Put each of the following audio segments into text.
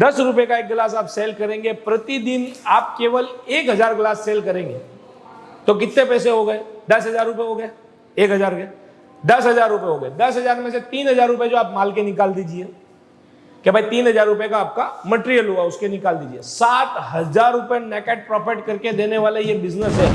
₹10 का एक गिलास आप सेल करेंगे, प्रतिदिन आप केवल 1000 गिलास सेल करेंगे तो कितने पैसे हो गए? 10,000 रुपए हो गए। 1000 के 10,000 रुपए हो गए। 10,000 में से 3,000 रुपए जो आप माल के निकाल दीजिए कि भाई 3,000 रुपए का आपका मटेरियल हुआ, उसके निकाल दीजिए। 7,000 रुपए नेकेट प्रॉफिट करके देने वाला ये बिजनेस है।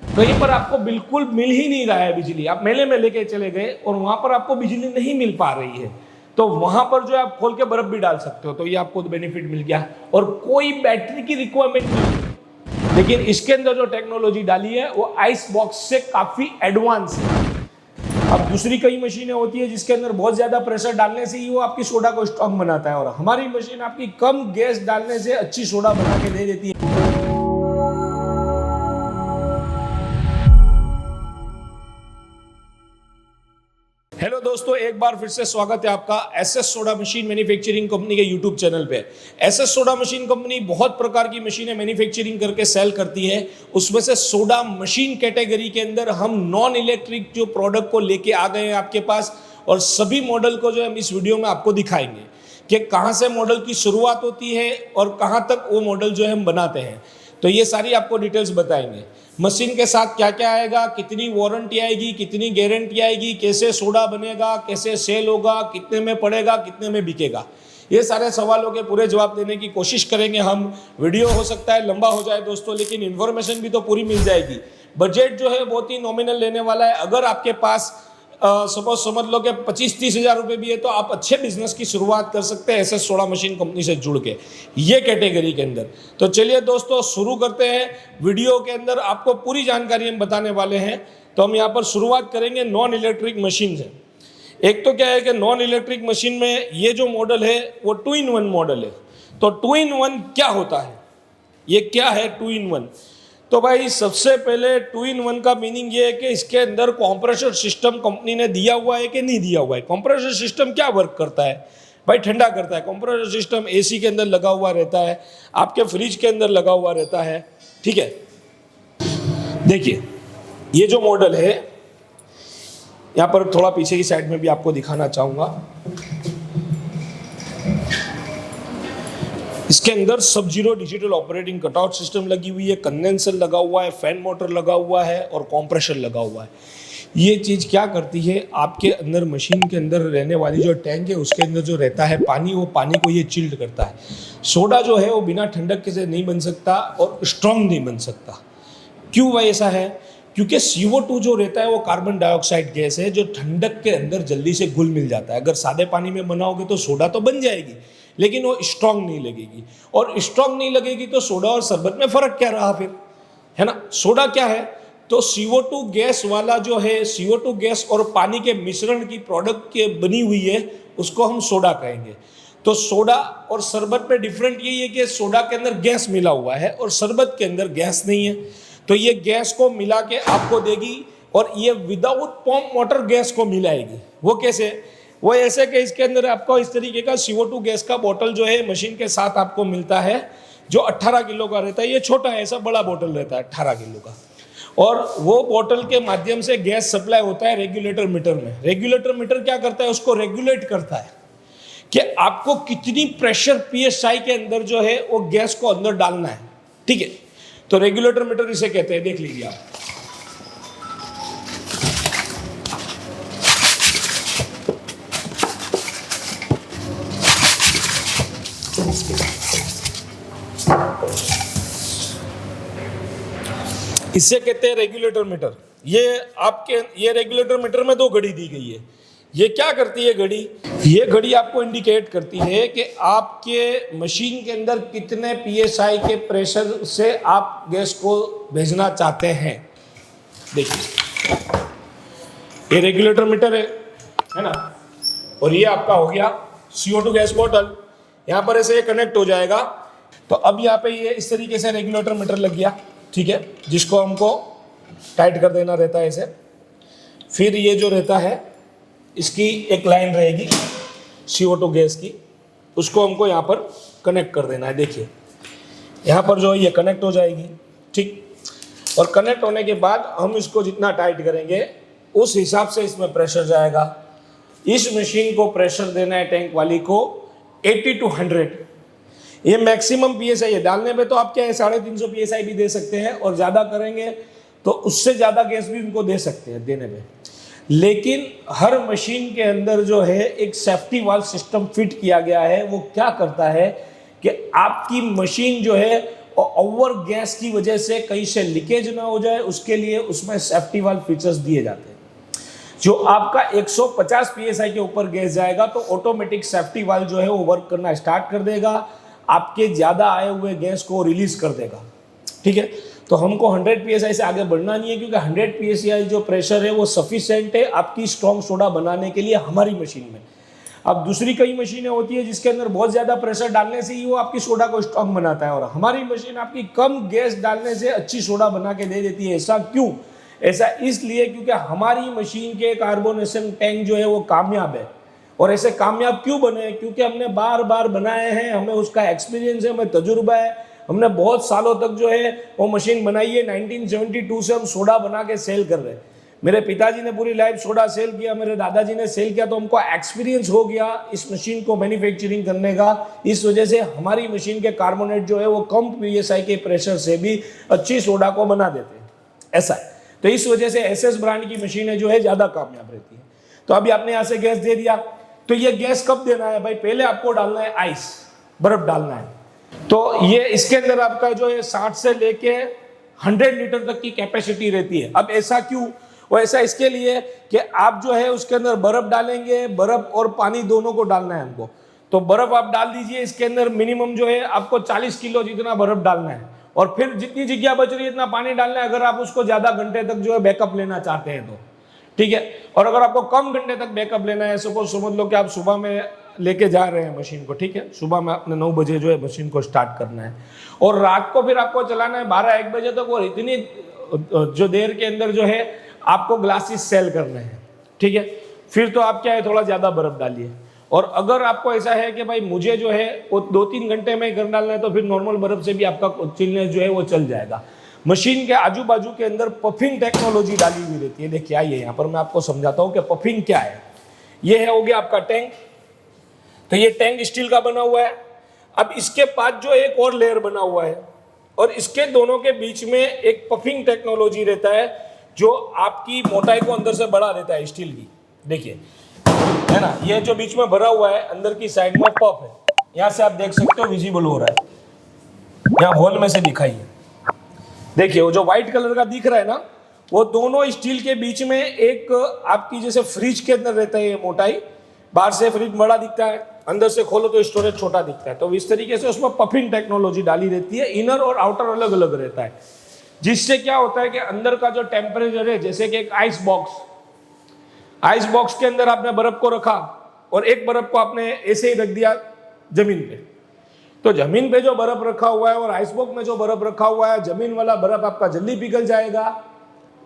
कहीं पर आपको बिल्कुल मिल ही नहीं रहा है बिजली, आप मेले में लेके चले गए और वहां पर आपको बिजली नहीं मिल पा रही है, तो वहां पर जो आप खोल के बर्फ भी डाल सकते हो, तो ये आपको बेनिफिट मिल गया। और कोई बैटरी की रिक्वायरमेंट नहीं, लेकिन इसके अंदर जो टेक्नोलॉजी डाली है वो आइस बॉक्स से काफी एडवांस है। अब दूसरी कई मशीनें होती है जिसके अंदर बहुत ज्यादा प्रेशर डालने से ही वो आपकी सोडा को स्ट्रॉन्ग बनाता है, और हमारी मशीन आपकी कम गैस डालने से अच्छी सोडा बना के दे देती है। हेलो दोस्तों, एक बार फिर से स्वागत है आपका SS soda machine manufacturing company के यूट्यूब चैनल पे। एसएस सोडा मशीन कंपनी बहुत प्रकार की मशीनें मैन्युफैक्चरिंग करके सेल करती है, उसमें से सोडा मशीन कैटेगरी के अंदर हम नॉन इलेक्ट्रिक जो प्रोडक्ट को लेके आ गए हैं आपके पास, और सभी मॉडल को जो हम इस वीडियो में आपको दिखाएंगे कि कहाँ से मॉडल की शुरुआत होती है और कहाँ तक वो मॉडल जो है हम बनाते हैं। तो ये सारी आपको डिटेल्स बताएंगे। मशीन के साथ क्या क्या आएगा, कितनी वारंटी आएगी, कितनी गारंटी आएगी, कैसे सोडा बनेगा, कैसे सेल होगा, कितने में पड़ेगा, कितने में बिकेगा, ये सारे सवालों के पूरे जवाब देने की कोशिश करेंगे हम। वीडियो हो सकता है लंबा हो जाए दोस्तों, लेकिन इन्फॉर्मेशन भी तो पूरी मिल जाएगी। बजट जो है बहुत ही नॉमिनल लेने वाला है। अगर आपके पास सपोज समझ लो कि 25-30 हज़ार रुपये भी है तो आप अच्छे बिजनेस की शुरुआत कर सकते हैं एसएस सोडा मशीन कंपनी से जुड़ के, ये कैटेगरी के अंदर। तो चलिए दोस्तों शुरू करते हैं। वीडियो के अंदर आपको पूरी जानकारी हम बताने वाले हैं। तो हम यहाँ पर शुरुआत करेंगे नॉन इलेक्ट्रिक मशीन से। एक तो क्या है कि नॉन इलेक्ट्रिक मशीन में ये जो मॉडल है वो 2-in-1 मॉडल है। तो 2-in-1 क्या होता है, ये क्या है 2-in-1? तो भाई सबसे पहले 2-in-1 का मीनिंग ये है कि इसके अंदर कंप्रेसर सिस्टम कंपनी ने दिया हुआ है कि नहीं दिया हुआ है। कंप्रेसर सिस्टम क्या वर्क करता है भाई? ठंडा करता है। कंप्रेसर सिस्टम एसी के अंदर लगा हुआ रहता है, आपके फ्रिज के अंदर लगा हुआ रहता है, ठीक है। देखिए ये जो मॉडल है, यहाँ पर थोड़ा पीछे की साइड में भी आपको दिखाना चाहूंगा। इसके अंदर सब zero digital operating cutout system लगी हुई है, कंडेंसर लगा हुआ है, फैन मोटर लगा हुआ है और कंप्रेसर लगा हुआ है। ये चीज़ क्या करती है, आपके अंदर मशीन के अंदर रहने वाली जो टैंक है उसके अंदर जो रहता है पानी, वो पानी को ये चिल्ड करता है। सोडा जो है वो बिना ठंडक के से नहीं बन सकता और स्ट्रॉन्ग नहीं बन सकता। क्यों भाई ऐसा है? क्योंकि CO2 जो रहता है वो कार्बन डाइऑक्साइड गैस है जो ठंडक के अंदर जल्दी से घुल मिल जाता है। अगर सादे पानी में बनाओगे तो सोडा तो बन जाएगी, लेकिन वो स्ट्रांग नहीं लगेगी, और स्ट्रांग नहीं लगेगी तो सोडा और शरबत में फर्क क्या रहा फिर, है ना। सोडा क्या है? तो CO2 गैस वाला जो है, CO2 गैस और पानी के मिश्रण की प्रोडक्ट के बनी हुई है, उसको हम सोडा कहेंगे। तो सोडा और शरबत में डिफरेंट यही है कि सोडा के अंदर गैस मिला हुआ है और शरबत के अंदर गैस नहीं है। तो ये गैस को मिला के आपको देगी, और ये विदाउट पंप मोटर गैस को मिलाएगी। वो कैसे? वो ऐसे कि इसके अंदर आपको इस तरीके का CO2 गैस का बोतल जो है मशीन के साथ आपको मिलता है, जो 18 किलो का रहता है। ये छोटा है, ऐसा बड़ा बोतल रहता है 18 किलो का, और वो बोतल के माध्यम से गैस सप्लाई होता है रेगुलेटर मीटर में। रेगुलेटर मीटर क्या करता है? उसको रेगुलेट करता है कि आपको कितनी प्रेशर PSI के अंदर जो है वो गैस को अंदर डालना है, ठीक है। तो रेगुलेटर मीटर इसे कहते हैं, देख लीजिए आप। इसे कहते हैं रेगुलेटर मीटर। ये रेगुलेटर मीटर में 2 घड़ी दी गई है। ये क्या करती है घड़ी? ये घड़ी आपको इंडिकेट करती है कि आपके मशीन के अंदर कितने PSI के प्रेशर से आप गैस को भेजना चाहते हैं। देखिए ये रेगुलेटर मीटर है ना, और ये आपका हो गया CO2 गैस बॉटल। यहाँ पर ऐसे कनेक्ट हो जाएगा। तो अब यहाँ पे ये इस तरीके से रेगुलेटर मीटर लग गया, ठीक है, जिसको हमको टाइट कर देना रहता है इसे। फिर ये जो रहता है इसकी एक लाइन रहेगी CO2 गैस की, उसको हमको यहाँ पर कनेक्ट कर देना है। देखिए यहाँ पर जो है ये कनेक्ट हो जाएगी, ठीक। और कनेक्ट होने के बाद हम इसको जितना टाइट करेंगे उस हिसाब से इसमें प्रेशर जाएगा। इस मशीन को प्रेशर देना है टैंक वाली को 80 to 100। ये मैक्सिमम पीएसआई है। डालने पे तो आप क्या है 350 पीएसआई भी दे सकते हैं, और ज़्यादा करेंगे तो उससे ज़्यादा गैस भी उनको दे सकते हैं देने पे। लेकिन हर मशीन के अंदर जो है एक सेफ्टी वाल्व सिस्टम फिट किया गया है। वो क्या करता है कि आपकी मशीन जो है ओवर गैस की वजह से कहीं से लीकेज ना हो जाए, उसके लिए उसमें सेफ्टी वाल्व फीचर्स दिए जाते हैं। जो आपका 150 पीएसआई के ऊपर गैस जाएगा तो ऑटोमेटिक सेफ्टी वाल्व जो है वो वर्क करना स्टार्ट कर देगा, आपके ज़्यादा आए हुए गैस को रिलीज कर देगा। ठीक है, तो हमको 100 पीएसआई से आगे बढ़ना नहीं है, क्योंकि 100 पीएसआई जो प्रेशर है वो सफिशिएंट है आपकी स्ट्रॉन्ग सोडा बनाने के लिए हमारी मशीन में। अब दूसरी कई मशीनें होती है जिसके अंदर बहुत ज़्यादा प्रेशर डालने से ही वो आपकी सोडा को स्ट्रॉन्ग बनाता है, और हमारी मशीन आपकी कम गैस डालने से अच्छी सोडा बना के दे देती है। ऐसा क्यों? ऐसा इसलिए क्योंकि हमारी मशीन के कार्बोनेशन टैंक जो है वो कामयाब है। और ऐसे कामयाब क्यों बने? क्योंकि हमने बार बार बनाए हैं, हमें उसका एक्सपीरियंस है, हमें तजुर्बा है, हमने बहुत सालों तक जो है वो मशीन बनाई है। 1972 से हम सोडा बना के सेल कर रहे हैं। मेरे पिताजी ने पूरी लाइफ सोडा सेल किया, मेरे दादाजी ने सेल किया, तो हमको एक्सपीरियंस हो गया इस मशीन को मैन्युफैक्चरिंग करने का। इस वजह से हमारी मशीन के कार्बोनेट जो है वो कम पीएसआई के प्रेशर से भी अच्छी सोडा को बना देते हैं। ऐसा है, तो इस वजह से एसएस ब्रांड की मशीनें जो है ज़्यादा कामयाब रहती है। तो अभी आपने यहाँ से गैस दे दिया, तो ये गैस कब देना है भाई? पहले आपको डालना है आइस, बर्फ डालना है। तो ये इसके अंदर आपका जो है 60 से लेके 100 लीटर तक की कैपेसिटी रहती है। अब ऐसा क्यों? वो ऐसा इसके लिए कि आप जो है उसके अंदर बर्फ डालेंगे, बर्फ और पानी दोनों को डालना है हमको। तो बर्फ आप डाल दीजिए, इसके अंदर मिनिमम जो है आपको 40 किलो जितना बर्फ डालना है, और फिर जितनी जगह बच रही है इतना पानी डालना है, अगर आप उसको ज्यादा घंटे तक जो है बैकअप लेना चाहते हैं तो। ठीक है, और अगर आपको कम घंटे तक बैकअप लेना है, सपोज समझ लो कि आप सुबह में लेके जा रहे हैं मशीन को, ठीक है, सुबह में आपने 9 बजे जो है मशीन को स्टार्ट करना है, और रात को फिर आपको चलाना है 12-1 बजे तक, और इतनी जो देर के अंदर जो है आपको ग्लासेस सेल करने हैं। ठीक है, फिर तो आप क्या है थोड़ा ज़्यादा बर्फ डालिए। और अगर आपको ऐसा है कि भाई मुझे जो है वो 2-3 घंटे में कर डालना है, तो फिर नॉर्मल बर्फ से भी आपका चिलनेस जो है वो चल जाएगा। मशीन के आजू बाजू के अंदर पफिंग टेक्नोलॉजी डाली हुई रहती है। देखिए आइए यहाँ पर मैं आपको समझाता हूँ कि पफिंग क्या है। ये है हो गया आपका टैंक, तो ये टैंक स्टील का बना हुआ है। अब इसके पास जो एक और लेयर बना हुआ है, और इसके दोनों के बीच में एक पफिंग टेक्नोलॉजी रहता है जो आपकी मोटाई को अंदर से बढ़ा देता है स्टील की। देखिए है ना, ये जो बीच में भरा हुआ है अंदर की साइड में पफ है, यहाँ से आप देख सकते हो विजिबल हो रहा है, यहाँ होल में से दिखाइए। देखिए वो जो व्हाइट कलर का दिख रहा है ना, वो दोनों स्टील के बीच में एक आपकी जैसे फ्रिज के अंदर रहता है ये मोटाई, बाहर से फ्रिज बड़ा दिखता है, अंदर से खोलो तो स्टोरेज छोटा दिखता है। तो इस तरीके से उसमें पफिंग टेक्नोलॉजी डाली रहती है, इनर और आउटर अलग अलग रहता है, जिससे क्या होता है कि अंदर का जो टेम्परेचर है, जैसे कि एक आइस बॉक्स के अंदर आपने बर्फ को रखा और एक बर्फ को आपने ऐसे ही रख दिया जमीन पे, तो जमीन पे जो बर्फ रखा हुआ है और आइस बॉक्स में जो बर्फ रखा हुआ है, जमीन वाला बर्फ आपका जल्दी पिघल जाएगा।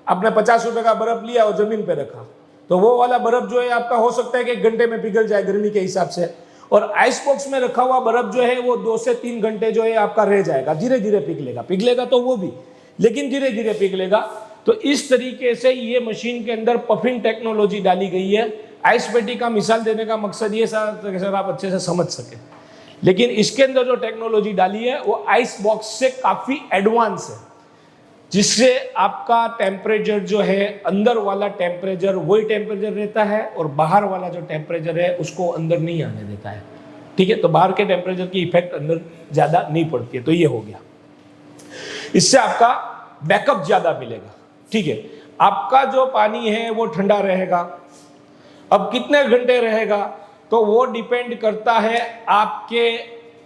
आपने 50 रुपए का बर्फ लिया और जमीन पे रखा, तो वो वाला बर्फ जो है आपका हो सकता है कि 1 घंटे में पिघल जाए गर्मी के हिसाब से, और आइस बॉक्स में रखा हुआ बर्फ जो है वो 2 से 3 घंटे जो है आपका रह जाएगा, धीरे धीरे पिघलेगा तो वो भी, लेकिन धीरे धीरे पिघलेगा। तो इस तरीके से ये मशीन के अंदर पफिंग टेक्नोलॉजी डाली गई है। आइस पेटी का मिसाल देने का मकसद ये सर आप अच्छे से समझ सके, लेकिन इसके अंदर जो टेक्नोलॉजी डाली है वो आइस बॉक्स से काफी एडवांस है, जिससे आपका टेम्परेचर जो है अंदर वाला टेम्परेचर वही टेम्परेचर रहता है, और बाहर वाला जो टेम्परेचर है उसको अंदर नहीं आने देता है। ठीक है, तो बाहर के टेम्परेचर की इफेक्ट अंदर ज्यादा नहीं पड़ती है। तो ये हो गया, इससे आपका बैकअप ज्यादा मिलेगा। ठीक है, आपका जो पानी है वो ठंडा रहेगा। अब कितने घंटे रहेगा तो वो डिपेंड करता है आपके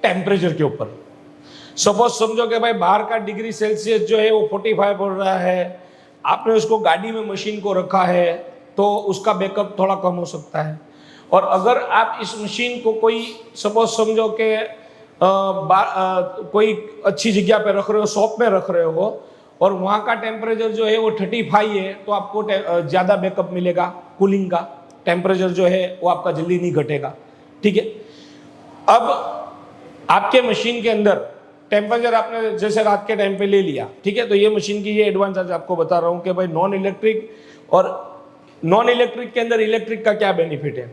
टेम्परेचर के ऊपर। सपोज समझो कि भाई बाहर का डिग्री सेल्सियस जो है वो 45 हो रहा है, आपने उसको गाड़ी में मशीन को रखा है तो उसका बैकअप थोड़ा कम हो सकता है। और अगर आप इस मशीन को कोई सपोज समझो कि कोई अच्छी जगह पे रख रहे हो, शॉप में रख रहे हो, और वहाँ का टेम्परेचर जो है वो 35 है, तो आपको ज़्यादा बैकअप मिलेगा। कूलिंग का टेम्परेचर जो है वो आपका जल्दी नहीं घटेगा। ठीक है, अब आपके मशीन के अंदर टेम्परेचर आपने जैसे रात के टाइम पे ले लिया, ठीक है, तो ये मशीन की ये एडवांस आज आपको बता रहा हूँ कि भाई नॉन इलेक्ट्रिक और नॉन इलेक्ट्रिक के अंदर इलेक्ट्रिक का क्या बेनिफिट है।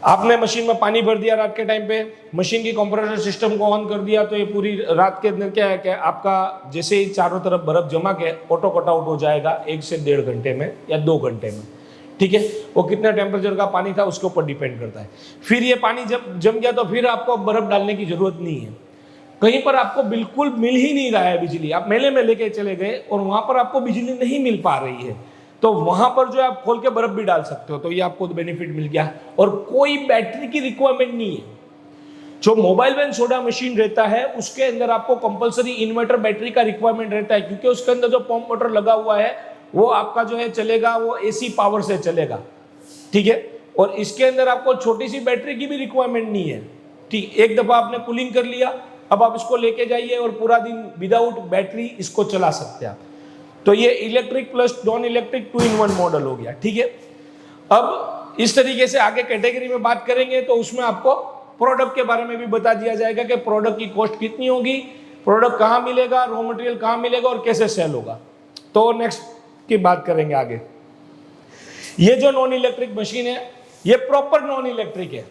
आपने मशीन में पानी भर दिया रात के टाइम पे, मशीन की कंप्रेसर सिस्टम को ऑन कर दिया, तो ये पूरी रात के अंदर क्या है कि आपका जैसे ही चारों तरफ बर्फ जमा के ऑटो कट आउट हो जाएगा 1 से 1.5 घंटे में या 2 घंटे में, ठीक है। वो कितना टेम्परेचर का पानी था उसके ऊपर डिपेंड करता है। फिर ये पानी जब जम गया तो फिर आपको बर्फ डालने की जरूरत नहीं है। कहीं पर आपको बिल्कुल मिल ही नहीं रहा है बिजली, आप मेले में लेके चले गए और वहां पर आपको बिजली नहीं मिल पा रही है, तो वहां पर जो आप खोल के बर्फ भी डाल सकते हो, तो ये आपको बेनिफिट मिल गया। और कोई बैटरी की रिक्वायरमेंट नहीं है। जो मोबाइल वैन सोडा मशीन रहता है उसके अंदर आपको कंपलसरी इन्वर्टर बैटरी का रिक्वायरमेंट रहता है, क्योंकि उसके अंदर जो पंप मोटर लगा हुआ है वो आपका जो है चलेगा, वो एसी पावर से चलेगा, ठीक है। और इसके अंदर आपको छोटी सी बैटरी की भी रिक्वायरमेंट नहीं है, ठीक। एक दफा आपने कूलिंग कर लिया, अब आप इसको लेके जाइए और पूरा दिन विदाउट बैटरी इसको चला सकते हैं आप। तो ये electric plus non electric 2-in-1 model हो गया, ठीक है। अब इस तरीके से आगे कैटेगरी में बात करेंगे तो उसमें आपको प्रोडक्ट के बारे में भी बता दिया जाएगा कि प्रोडक्ट की कॉस्ट कितनी होगी, प्रोडक्ट कहाँ मिलेगा, रॉ मटेरियल कहाँ मिलेगा और कैसे सेल होगा। तो नेक्स्ट की बात करेंगे आगे। ये जो नॉन इलेक्ट्रिक मशीन है ये प्रॉपर नॉन इलेक्ट्रिक है,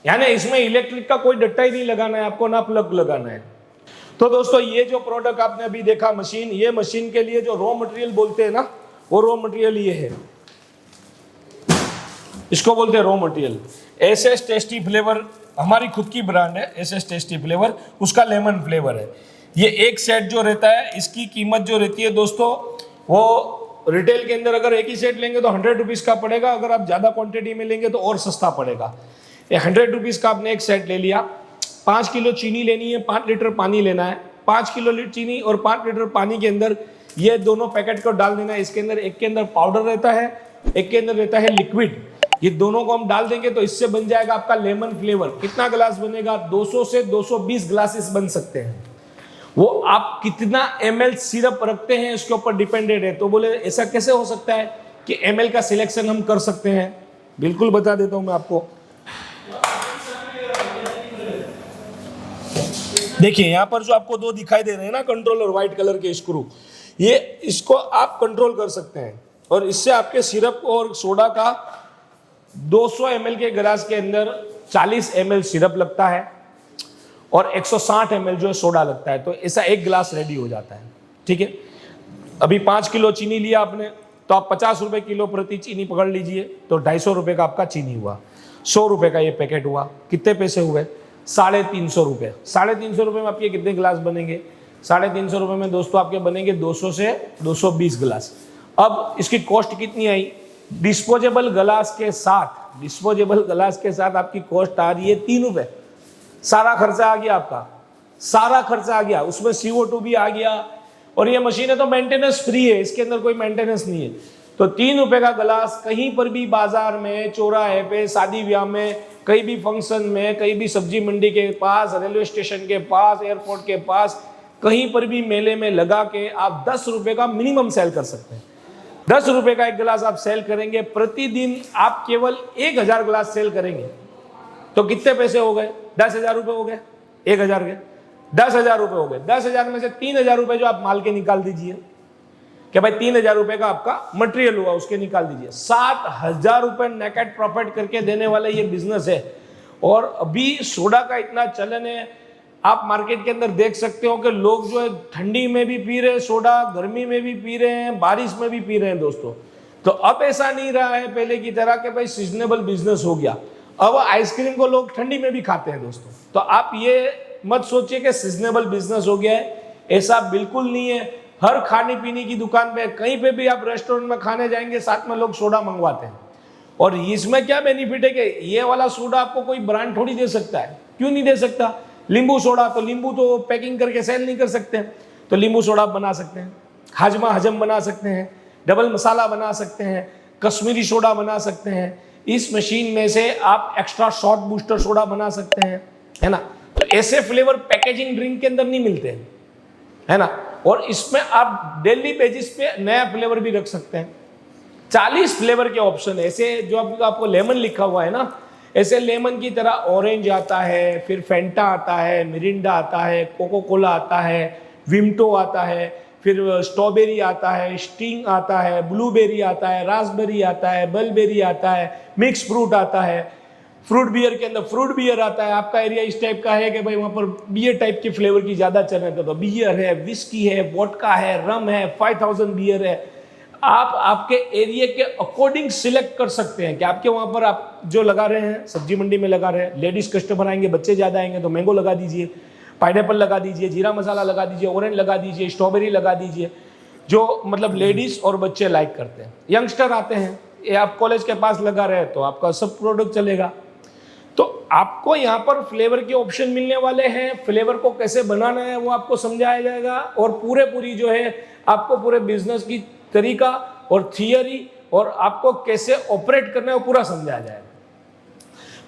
यानी इसमें इलेक्ट्रिक का कोई डट्टा ही नहीं लगाना है आपको, ना प्लग लगाना है। तो दोस्तों ये जो प्रोडक्ट आपने अभी देखा मशीन, ये मशीन के लिए जो रॉ मटेरियल बोलते हैं ना, वो रॉ मटेरियल ये है, इसको बोलते हैं raw material. SS tasty flavour हमारी खुद की ब्रांड है, एसएस टेस्टी फ्लेवर, उसका लेमन फ्लेवर है। ये एक सेट जो रहता है इसकी कीमत जो रहती है दोस्तों, वो रिटेल के अंदर अगर एक ही सेट लेंगे तो 100 रुपीज़ का पड़ेगा, अगर आप ज़्यादा क्वांटिटी में लेंगे तो और सस्ता पड़ेगा। ये 100 रुपीज़ का आपने एक सेट ले लिया। 5 किलो चीनी लेनी है, 5 लीटर पानी लेना है। 5 किलो चीनी और 5 लीटर पानी के अंदर ये दोनों पैकेट को डाल देना है। इसके अंदर एक के अंदर पाउडर रहता है, एक के अंदर रहता है लिक्विड। ये दोनों को हम डाल देंगे तो इससे बन जाएगा आपका लेमन फ्लेवर। कितना गिलास बनेगा? 200 से 220 ग्लासेस बन सकते हैं। वो आप कितना ml सिरप रखते हैं उसके ऊपर डिपेंडेड है। तो बोले ऐसा कैसे हो सकता है कि ml का सिलेक्शन हम कर सकते हैं? बिल्कुल बता देता हूं मैं आपको। देखिए यहाँ पर जो आपको 2 दिखाई दे रहे हैं ना कंट्रोलर, व्हाइट कलर के स्क्रू, ये इसको आप कंट्रोल कर सकते हैं और इससे आपके सिरप और सोडा का 200 ml के गिलास के अंदर 40 ml सिरप लगता है और 160 ml जो है सोडा लगता है। तो ऐसा एक गिलास रेडी हो जाता है, ठीक है। अभी 5 किलो चीनी लिया आपने तो आप 50 रुपए किलो प्रति चीनी पकड़ लीजिए, तो 250 रुपए का आपका चीनी हुआ। 100 रुपए का ये पैकेट हुआ, कितने पैसे हुए? 350 रुपए। 350 रुपए में आपके कितने गिलास बनेंगे? 350 रुपए में दोस्तों आपके बनेंगे 200 से 220 गिलास। अब इसकी कॉस्ट कितनी आई? डिस्पोजेबल गिलास के साथ, डिस्पोजेबल गिलास के साथ आपकी कॉस्ट आ रही है 3 रुपए। सारा खर्चा आ गया आपका, सारा खर्चा आ गया, उसमें CO2 भी आ गया। और ये मशीन है तो मेंटेनेंस फ्री है, इसके अंदर कोई मेंटेनेंस नहीं है। तो 3 रुपए का गिलास कहीं पर भी बाजार में, चौराहे पे, शादी ब्याह में, कहीं भी फंक्शन में, कहीं भी सब्जी मंडी के पास, रेलवे स्टेशन के पास, एयरपोर्ट के पास, कहीं पर भी मेले में लगा के आप 10 रुपए का मिनिमम सेल कर सकते हैं। 10 रुपए का एक गिलास आप सेल करेंगे, प्रतिदिन आप केवल 1000 गिलास सेल करेंगे तो कितने पैसे हो गए? 10,000 रुपए हो गए। 1000 के 10,000 रुपए हो गए। 10,000 में से 3,000 रुपए जो आप माल के निकाल दीजिए, क्या भाई 3,000 रुपए का आपका मटेरियल हुआ, उसके निकाल दीजिए। 7,000 रुपए नेकेट प्रॉफिट करके देने वाला ये बिजनेस है। और अभी सोडा का इतना चलन है, आप मार्केट के अंदर देख सकते हो कि लोग जो है ठंडी में भी पी रहे हैं सोडा, गर्मी में भी पी रहे हैं, बारिश में भी पी रहे हैं दोस्तों। तो अब ऐसा नहीं रहा है पहले की तरह कि भाई सीजनेबल बिजनेस हो गया। अब आइसक्रीम को लोग ठंडी में भी खाते हैं दोस्तों। तो आप ये मत सोचिए कि सीजनेबल बिजनेस हो गया है, ऐसा बिल्कुल नहीं है। हर खाने पीने की दुकान पे, कहीं पे भी आप रेस्टोरेंट में खाने जाएंगे, साथ में लोग सोडा मंगवाते हैं। और इसमें क्या बेनिफिट है कि ये वाला सोडा आपको कोई ब्रांड थोड़ी दे सकता है। क्यों नहीं दे सकता? नींबू सोडा, तो नींबू तो पैकिंग करके सेल नहीं कर सकते हैं, तो नींबू सोडा बना सकते हैं, हाजमा हजम बना सकते हैं, डबल मसाला बना सकते हैं, कश्मीरी सोडा बना सकते हैं। इस मशीन में से आप एक्स्ट्रा शॉर्ट बूस्टर सोडा बना सकते हैं, है ना। तो ऐसे फ्लेवर पैकेजिंग ड्रिंक के अंदर नहीं मिलते हैं, है ना। और इसमें आप डेली बेसिस पे नया फ्लेवर भी रख सकते हैं। 40 फ्लेवर के ऑप्शन है। ऐसे जो आपको लेमन लिखा हुआ है ना, ऐसे लेमन की तरह ऑरेंज आता है, फिर फेंटा आता है, मिरिंडा आता है, कोको कोला आता है, विमटो आता है, फिर स्ट्रॉबेरी आता है, स्टिंग आता है, ब्लूबेरी आता है, रास्पबेरी आता है, बलबेरी आता है, मिक्स फ्रूट आता है। फ्रूट बियर के अंदर फ्रूट बियर आता है। आपका एरिया इस टाइप का है कि भाई वहाँ पर बियर टाइप के फ्लेवर की ज़्यादा चल रहे थे, तो बियर है, विस्की है, वोडका है, रम है, 5000 बियर है। आप आपके एरिया के अकॉर्डिंग सिलेक्ट कर सकते हैं कि आपके वहाँ पर आप जो लगा रहे हैं, सब्जी मंडी में लगा रहे हैं, लेडीज कस्टमर आएंगे, बच्चे ज़्यादा आएंगे तो मैंगो लगा दीजिए, पाइनएप्पल लगा दीजिए, जीरा मसाला लगा दीजिए, ऑरेंज लगा दीजिए, स्ट्रॉबेरी लगा दीजिए, जो मतलब लेडीज और बच्चे लाइक करते हैं। यंगस्टर आते हैं, ये आप कॉलेज के पास लगा रहे हैं तो आपका सब प्रोडक्ट चलेगा। तो आपको यहाँ पर फ्लेवर के ऑप्शन मिलने वाले हैं, फ्लेवर को कैसे बनाना है वो आपको समझाया जाएगा, और पूरी जो है आपको पूरे बिजनेस की तरीका और थियरी और आपको कैसे ऑपरेट करना है वो पूरा समझाया जाएगा।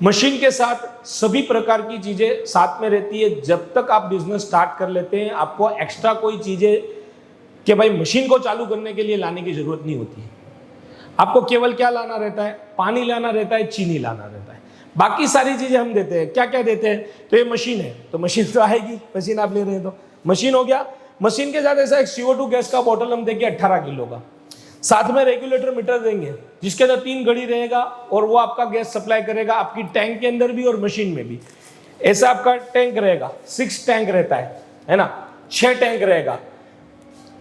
मशीन के साथ सभी प्रकार की चीजें साथ में रहती है। जब तक आप बिजनेस स्टार्ट कर लेते हैं आपको एक्स्ट्रा कोई चीजें कि भाई मशीन को चालू करने के लिए लाने की जरूरत नहीं होती है। आपको केवल क्या लाना रहता है, पानी लाना रहता है, चीनी लाना रहता है, बाकी सारी चीजें हम देते हैं। क्या क्या देते हैं, तो ये मशीन है तो मशीन तो आएगी, मशीन आप ले रहे हैं तो मशीन हो गया। मशीन के साथ ऐसा एक CO2 गैस का बॉटल हम देंगे 18 किलो का, साथ में रेगुलेटर मीटर देंगे जिसके अंदर 3 घड़ी रहेगा और वो आपका गैस सप्लाई करेगा आपकी टैंक के अंदर भी और मशीन में भी। ऐसा आपका टैंक रहेगा, 6 टैंक रहता है ना, 6 टैंक रहेगा।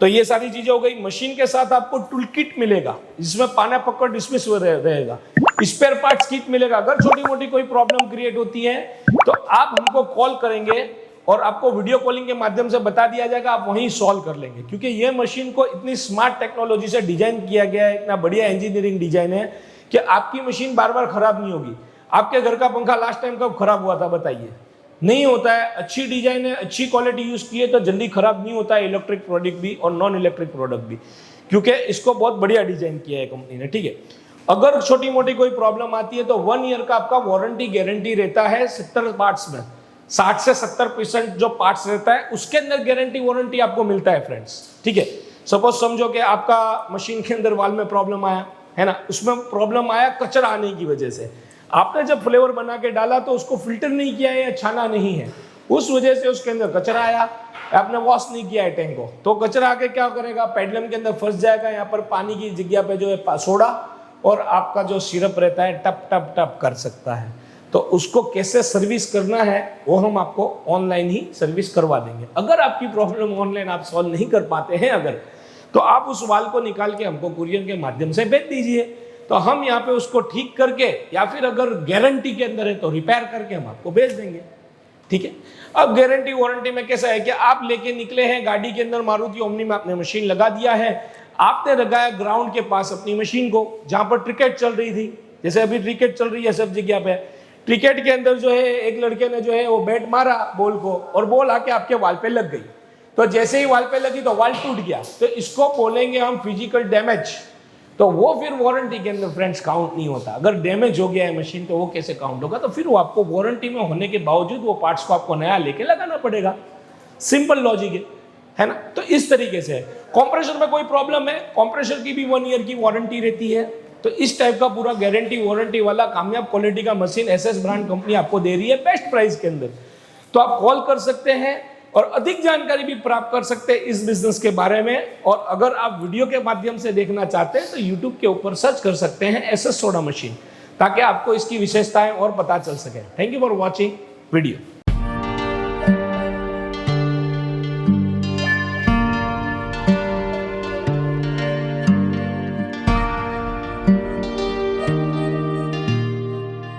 तो ये सारी चीजें हो गई। मशीन के साथ आपको टूल किट मिलेगा जिसमें पाना पकड़ डिस्मिस रहेगा, स्पेयर पार्ट्स किट मिलेगा। अगर छोटी मोटी कोई प्रॉब्लम क्रिएट होती है तो आप हमको कॉल करेंगे और आपको वीडियो कॉलिंग के माध्यम से बता दिया जाएगा, आप वहीं सॉल्व कर लेंगे। क्योंकि ये मशीन को इतनी स्मार्ट टेक्नोलॉजी से डिजाइन किया गया है, इतना बढ़िया इंजीनियरिंग डिजाइन है कि आपकी मशीन बार बार खराब नहीं होगी। आपके घर का पंखा लास्ट टाइम कब खराब हुआ था बताइए? नहीं होता है। अच्छी डिजाइन है, अच्छी क्वालिटी यूज की है तो जल्दी खराब नहीं होता है इलेक्ट्रिक प्रोडक्ट भी और नॉन इलेक्ट्रिक प्रोडक्ट भी, क्योंकि इसको बहुत बढ़िया डिजाइन किया है कंपनी ने। ठीक है, अगर छोटी मोटी कोई प्रॉब्लम आती है तो 1 ईयर का आपका वारंटी गारंटी रहता है। 70 पार्ट्स में 60 से 70% जो पार्ट्स रहता है उसके अंदर गारंटी वारंटी आपको मिलता है फ्रेंड्स। ठीक है, सपोज समझो कि आपका मशीन के अंदर वाल में प्रॉब्लम आया है ना, उसमें प्रॉब्लम आया कचरा आने की वजह से। आपने जब फ्लेवर बना के डाला तो उसको फिल्टर नहीं किया है या छाना नहीं है, उस वजह से उसके अंदर कचरा आया, आपने वॉश नहीं किया है टैंक को, तो कचरा आके क्या करेगा, पेडलम के अंदर फंस जाएगा। यहाँ पर पानी की जगह पे जो है सोडा और आपका जो सिरप रहता है टप टप टप कर सकता है। तो उसको कैसे सर्विस करना है वो हम आपको ऑनलाइन ही सर्विस करवा देंगे। अगर आपकी प्रॉब्लम ऑनलाइन आप सॉल्व नहीं कर पाते हैं अगर, तो आप उस वाल को निकाल के हमको कुरियर के माध्यम से भेज दीजिए, तो हम यहाँ पे उसको ठीक करके या फिर अगर गारंटी के अंदर है तो रिपेयर करके हम आपको भेज देंगे। ठीक है, अब गारंटी वारंटी में कैसा है कि आप लेके निकले हैं गाड़ी के अंदर, मारुति ओमनी में आपने मशीन लगा दिया है, आपने लगाया ग्राउंड के पास अपनी मशीन को जहां पर क्रिकेट चल रही थी, जैसे अभी क्रिकेट चल रही है सब जगह पे। क्रिकेट के अंदर जो है एक लड़के ने जो है वो बैट मारा बॉल को और बॉल आके आपके वाल पे लग गई, तो जैसे ही वाल पे लगी तो वाल टूट गया, तो इसको बोलेंगे हम फिजिकल डैमेज। तो वो फिर वारंटी के अंदर फ्रेंड्स काउंट नहीं होता। अगर डैमेज हो गया है मशीन तो वो कैसे काउंट होगा, तो फिर वो आपको वारंटी में होने के बावजूद वो पार्ट्स को आपको नया लेके लगाना पड़ेगा। सिंपल लॉजिक है ना। तो इस तरीके से कंप्रेसर में कोई प्रॉब्लम है, कंप्रेसर की भी 1 ईयर की वारंटी रहती है। तो इस टाइप का पूरा गारंटी वारंटी वाला कामयाब क्वालिटी का मशीन एसएस ब्रांड कंपनी आपको दे रही है बेस्ट प्राइस के अंदर। तो आप कॉल कर सकते हैं और अधिक जानकारी भी प्राप्त कर सकते हैं इस बिजनेस के बारे में। और अगर आप वीडियो के माध्यम से देखना चाहते हैं तो यूट्यूब के ऊपर सर्च कर सकते हैं एसएस सोडा मशीन, ताकि आपको इसकी विशेषताएं और पता चल सके। Thank you for watching video.